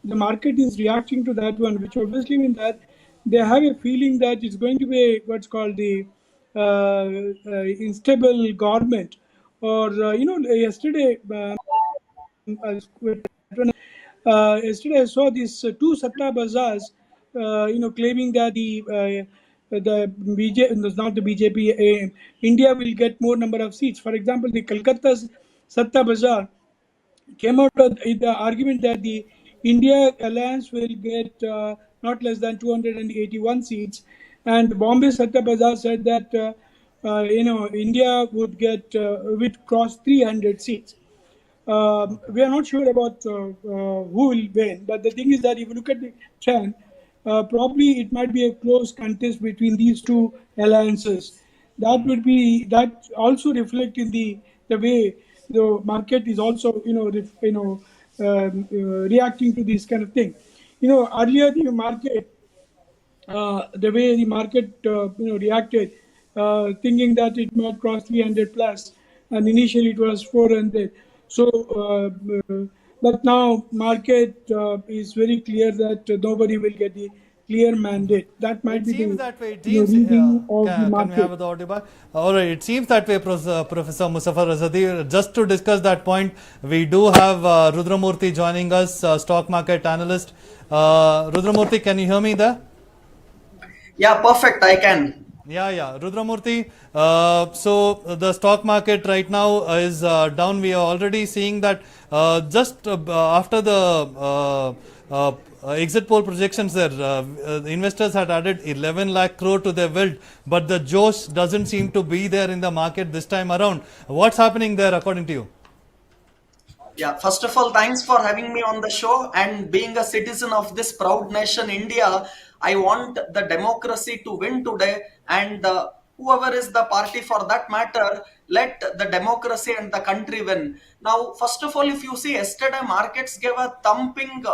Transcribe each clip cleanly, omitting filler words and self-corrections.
the market is reacting to that one, which obviously means that they have a feeling that it's going to be what's called the unstable government. Or yesterday, yesterday I saw these two Satta Bazaars, claiming that the BJ, not the BJP, India will get more number of seats. For example, the Calcutta's Satta Bazaar came out with the argument that the India alliance will get not less than 281 seats, and Bombay Satta Bazaar said that India would cross 300 seats. We are not sure about who will win, but the thing is that if you look at the trend, probably it might be a close contest between these two alliances. That also reflect in the way the market is also reacting to this kind of thing. Earlier the market, the way the market reacted, thinking that it might cross 300 plus, and initially it was 400. So, but now market is very clear that nobody will get the clear mandate. That might It be seems the that way. It seems. reading of the Can we have market. the audio back? All right. It seems that way, Professor Muzaffar Azadi. Just to discuss that point, we do have Rudramurthy joining us, stock market analyst. Rudramurthy, can you hear me there? Yeah, perfect. I can. Yeah. Rudramurthy, so the stock market right now is down. We are already seeing that just after the exit poll projections there, investors had added 11 lakh crore to their wealth, but the Josh doesn't seem to be there in the market this time around. What's happening there according to you? Yeah, first of all, thanks for having me on the show. And being a citizen of this proud nation, India, I want the democracy to win today. And whoever is the party for that matter, let the democracy and the country win. Now, first of all, if you see yesterday, markets gave a thumping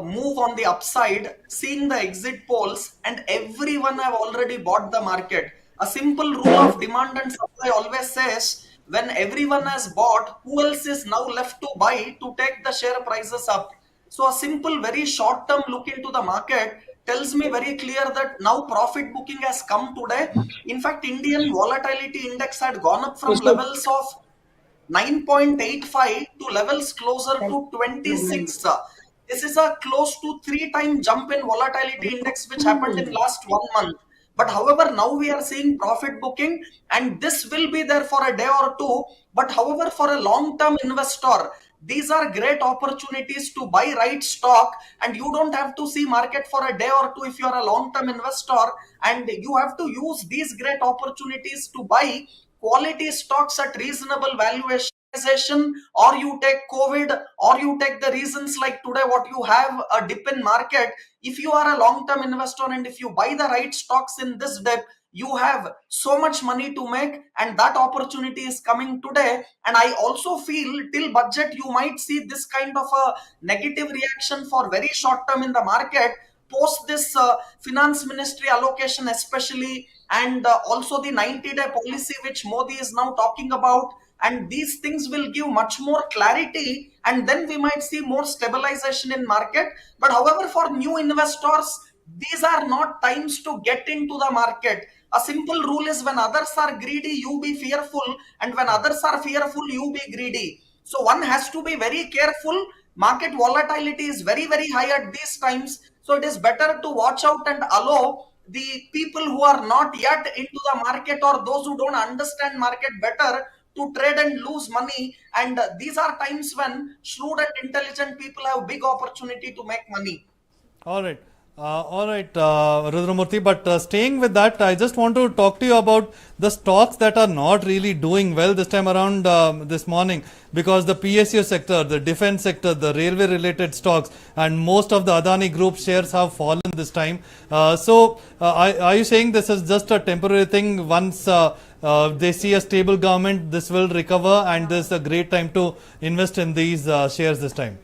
move on the upside, seeing the exit polls, and everyone have already bought the market. A simple rule of demand and supply always says when everyone has bought, who else is now left to buy to take the share prices up? So a simple, very short-term look into the market tells me very clear that now profit booking has come today. In fact, Indian volatility index had gone up from Yes, sir. levels of 9.85 to levels closer to 26. This is a close to 3 time jump in volatility index which happened in last 1 month. But however, now we are seeing profit booking, and this will be there for a day or two. But however, for a long-term investor, these are great opportunities to buy right stock, and you don't have to see market for a day or two if you are a long-term investor, and you have to use these great opportunities to buy quality stocks at reasonable valuation, or you take COVID, or you take the reasons like today what you have a dip in market. If you are a long-term investor and if you buy the right stocks in this dip, you have so much money to make, and that opportunity is coming today. And I also feel till budget you might see this kind of a negative reaction for very short term in the market post this finance ministry allocation especially, and also the 90-day policy which Modi is now talking about. And these things will give much more clarity, and then we might see more stabilization in market. But however, for new investors, these are not times to get into the market. A simple rule is when others are greedy, you be fearful, and when others are fearful, you be greedy. So one has to be very careful. Market volatility is very, very high at these times. So it is better to watch out and allow the people who are not yet into the market, or those who don't understand market better, to trade and lose money. And these are times when shrewd and intelligent people have big opportunity to make money. All right, Rudramurthy. But staying with that, I just want to talk to you about the stocks that are not really doing well this time around this morning, because the PSU sector, the defense sector, the railway related stocks, and most of the Adani Group shares have fallen this time. Are you saying this is just a temporary thing? Once they see a stable government, this will recover, and this is a great time to invest in these shares this time?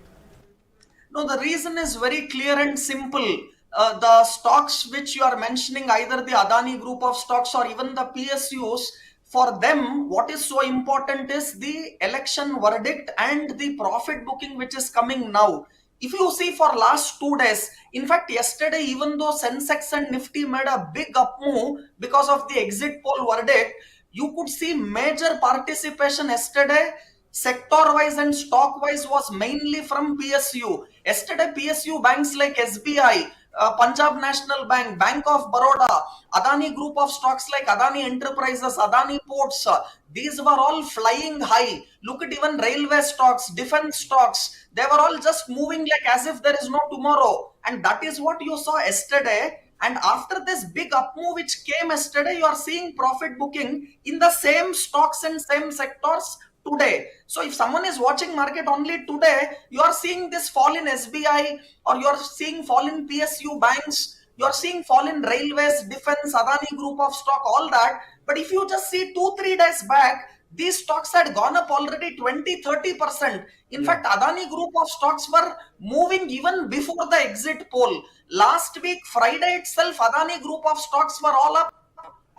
No, the reason is very clear and simple. The stocks which you are mentioning, either the Adani group of stocks or even the PSUs, for them, what is so important is the election verdict and the profit booking which is coming now. If you see for last 2 days, in fact, yesterday, even though Sensex and Nifty made a big up move because of the exit poll verdict, you could see major participation yesterday, sector wise and stock wise, was mainly from PSU. Yesterday, PSU banks like SBI, Punjab National Bank, Bank of Baroda, Adani Group of stocks like Adani Enterprises, Adani Ports, these were all flying high. Look at even railway stocks, defense stocks, they were all just moving like as if there is no tomorrow. And that is what you saw yesterday. And after this big up move which came yesterday, you are seeing profit booking in the same stocks and same sectors today. So if someone is watching market only today, you are seeing this fall in SBI, or you are seeing fall in PSU banks, you are seeing fall in railways, defense, Adani Group of stock, all that. But if you just see 2 3 days back, these stocks had gone up already 20 30%. In fact, Adani Group of stocks were moving even before the exit poll. Last week Friday itself, Adani Group of stocks were all up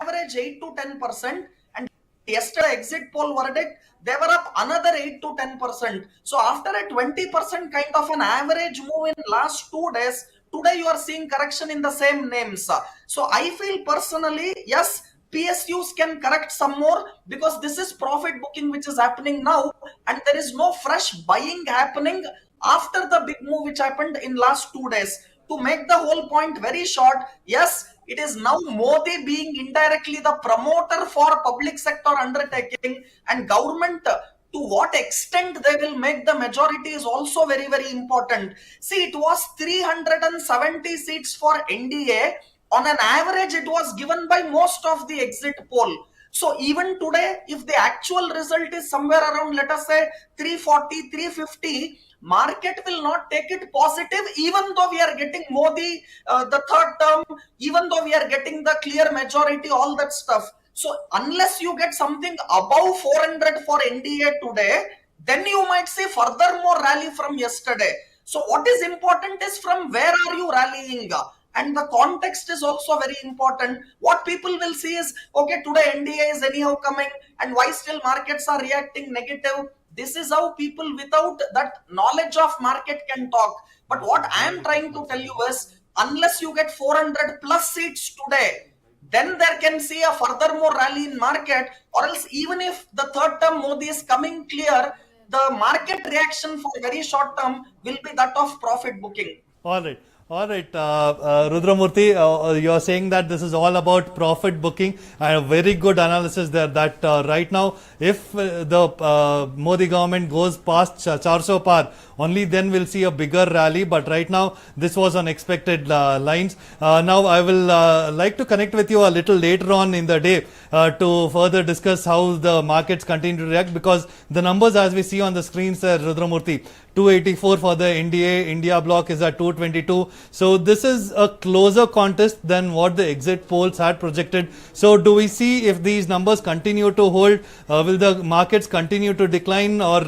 average 8 to 10%, and yesterday exit poll verdict, they were up another 8 to 10%. So after a 20% kind of an average move in last 2 days, today you are seeing correction in the same names. So I feel personally, yes, PSUs can correct some more, because this is profit booking which is happening now, and there is no fresh buying happening after the big move which happened in last 2 days. To make the whole point very short, yes, it is now Modi being indirectly the promoter for public sector undertaking, and government, to what extent they will make the majority is also very, very important. See, it was 370 seats for NDA. On an average, it was given by most of the exit poll. So even today, if the actual result is somewhere around, let us say 340, 350, market will not take it positive, even though we are getting Modi, the third term, even though we are getting the clear majority, all that stuff. So unless you get something above 400 for NDA today, then you might see further more rally from yesterday. So what is important is from where are you rallying? And the context is also very important. What people will see is, okay, today NDA is anyhow coming, and why still markets are reacting negative? This is how people without that knowledge of market can talk. But what I am trying to tell you is, unless you get 400 plus seats today, then there can see a further more rally in market, or else even if the third term Modi is coming clear, the market reaction for very short term will be that of profit booking. All right. All right, Rudramurthy, you're saying that this is all about profit booking, and a very good analysis there, that right now, if the Modi government goes past 400 par, only then we'll see a bigger rally. But right now, this was on expected lines. Now, I will like to connect with you a little later on in the day to further discuss how the markets continue to react, because the numbers as we see on the screens there, Rudramurthy, 284 for the NDA, India block is at 222. So this is a closer contest than what the exit polls had projected. So do we see, if these numbers continue to hold, will the markets continue to decline, or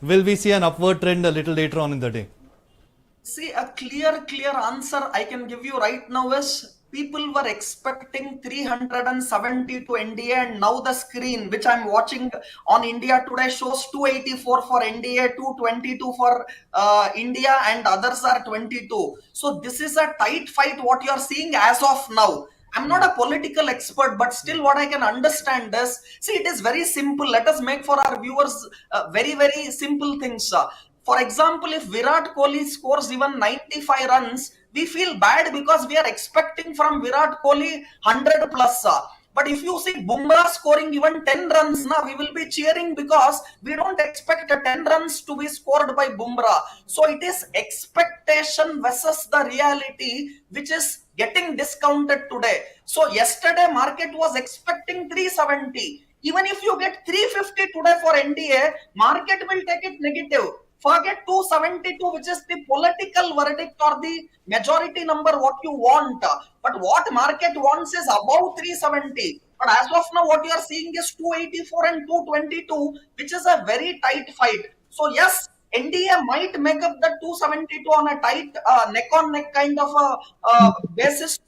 will we see an upward trend a little later on in the day? See, a clear answer I can give you right now is, people were expecting 370 to NDA, and now the screen which I'm watching on India today shows 284 for NDA, 222 for India, and others are 22. So this is a tight fight what you are seeing as of now. I'm not a political expert, but still what I can understand is, see, it is very simple. Let us make for our viewers very simple things. For example, if Virat Kohli scores even 95 runs, we feel bad because we are expecting from Virat Kohli 100 plus. But if you see Bumrah scoring even 10 runs, now we will be cheering, because we don't expect 10 runs to be scored by Bumrah. So it is expectation versus the reality which is getting discounted today. So yesterday market was expecting 370. Even if you get 350 today for NDA, market will take it negative. Forget 272, which is the political verdict or the majority number what you want. But what market wants is above 370. But as of now, what you are seeing is 284 and 222, which is a very tight fight. So yes, NDA might make up the 272 on a tight neck on neck kind of a basis.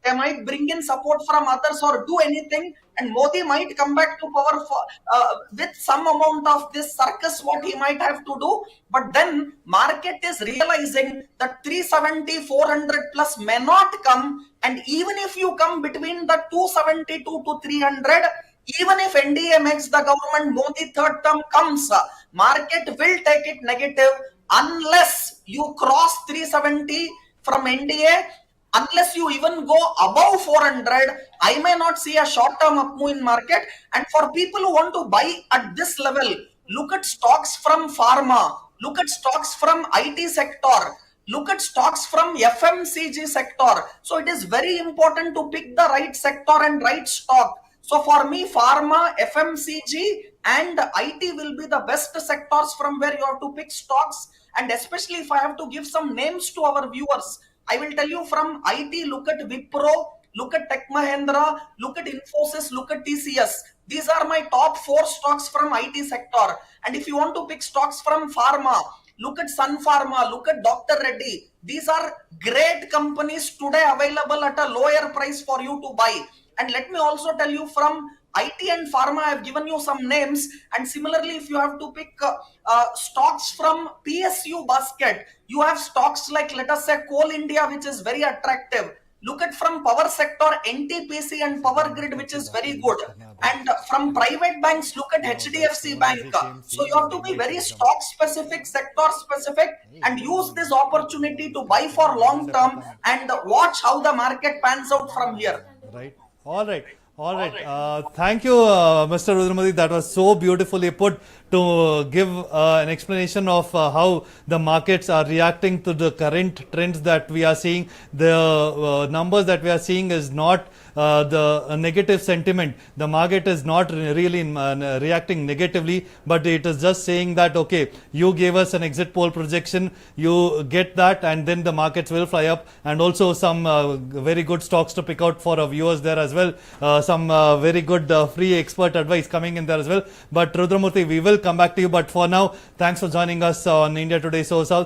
they might bring in support from others or do anything, and Modi might come back to power with some amount of this circus what he might have to do. But then market is realizing that 370, 400 plus may not come, and even if you come between the 272 to 300, even if NDA makes the government, Modi third term comes, market will take it negative unless you cross 370 from NDA. Unless you even go above 400, I may not see a short-term up move in market. And for people who want to buy at this level, look at stocks from pharma, look at stocks from IT sector, look at stocks from FMCG sector. So it is very important to pick the right sector and right stock. So for me, pharma, FMCG and IT will be the best sectors from where you have to pick stocks. And especially if I have to give some names to our viewers, I will tell you from IT, look at Wipro, look at Tech Mahindra, look at Infosys, look at TCS. These are my top 4 stocks from IT sector. And if you want to pick stocks from pharma, look at Sun Pharma, look at Dr. Reddy. These are great companies today available at a lower price for you to buy. And let me also tell you from IT and pharma, I have given you some names. And similarly, if you have to pick stocks from PSU basket, you have stocks like, let us say, Coal India, which is very attractive. Look at from power sector, NTPC and Power Grid, which is very good. And from private banks, look at HDFC Bank. So you have to be very stock specific, sector specific, and use this opportunity to buy for long term and watch how the market pans out from here. Right. All right. All right. Thank you, Mr. Rudramurthy. That was so beautifully put to give an explanation of how the markets are reacting to the current trends that we are seeing. The numbers that we are seeing is not the negative sentiment. The market is not really reacting negatively, but it is just saying that, okay, you gave us an exit poll projection, you get that, and then the markets will fly up. And also some very good stocks to pick out for our viewers there as well. Some very good free expert advice coming in there as well. But Rudramurthy, we will come back to you. But for now, thanks for joining us on India Today SoSouth.